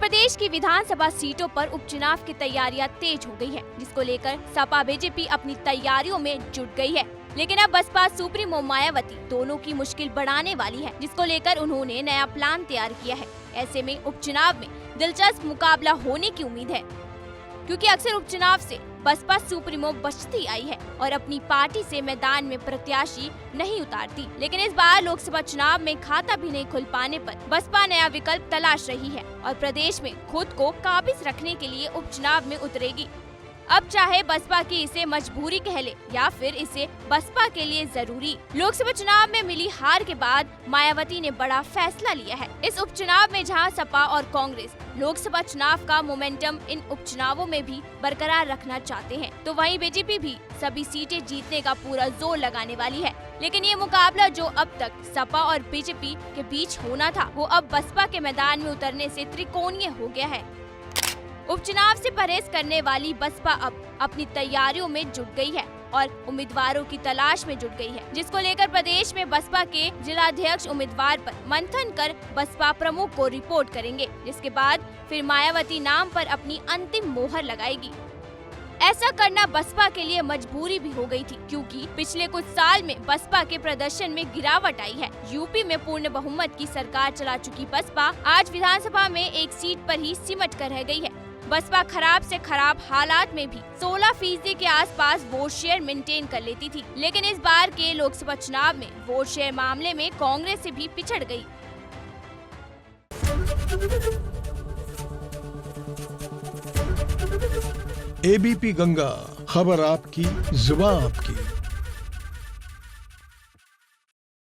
प्रदेश की विधानसभा सीटों पर उपचुनाव की तैयारियां तेज हो गई है, जिसको लेकर सपा बीजेपी अपनी तैयारियों में जुट गई है। लेकिन अब बसपा सुप्रीमो मायावती दोनों की मुश्किल बढ़ाने वाली है, जिसको लेकर उन्होंने नया प्लान तैयार किया है। ऐसे में उपचुनाव में दिलचस्प मुकाबला होने की उम्मीद है, क्योंकि अक्सर उपचुनाव से बसपा सुप्रीमो बचती आई है और अपनी पार्टी से मैदान में प्रत्याशी नहीं उतारती। लेकिन इस बार लोकसभा चुनाव में खाता भी नहीं खुल पाने पर बसपा नया विकल्प तलाश रही है और प्रदेश में खुद को काबिज रखने के लिए उपचुनाव में उतरेगी। अब चाहे बसपा की इसे मजबूरी कह ले या फिर इसे बसपा के लिए जरूरी। लोकसभा चुनाव में मिली हार के बाद मायावती ने बड़ा फैसला लिया है। इस उपचुनाव में जहां सपा और कांग्रेस लोकसभा चुनाव का मोमेंटम इन उपचुनावों में भी बरकरार रखना चाहते हैं, तो वहीं बीजेपी भी सभी सीटें जीतने का पूरा जोर लगाने वाली है। लेकिन ये मुकाबला जो अब तक सपा और बीजेपी के बीच होना था, वो अब बसपा के मैदान में उतरने से त्रिकोणीय हो गया है। उपचुनाव से परहेज करने वाली बसपा अब अपनी तैयारियों में जुट गई है और उम्मीदवारों की तलाश में जुट गई है, जिसको लेकर प्रदेश में बसपा के जिलाध्यक्ष उम्मीदवार पर मंथन कर बसपा प्रमुख को रिपोर्ट करेंगे, जिसके बाद फिर मायावती नाम पर अपनी अंतिम मोहर लगाएगी। ऐसा करना बसपा के लिए मजबूरी भी हो गई थी, क्योंकि पिछले कुछ साल में बसपा के प्रदर्शन में गिरावट आई है। यूपी में पूर्ण बहुमत की सरकार चला चुकी बसपा आज विधानसभा में एक सीट पर ही सिमट कर रह गई है। बसपा खराब से खराब हालात में भी 16% के आसपास वोट शेयर मेंटेन कर लेती थी, लेकिन इस बार के लोकसभा चुनाव में वोट शेयर मामले में कांग्रेस से भी पिछड़ गई। एबीपी गंगा, खबर आपकी, जुबान आपकी।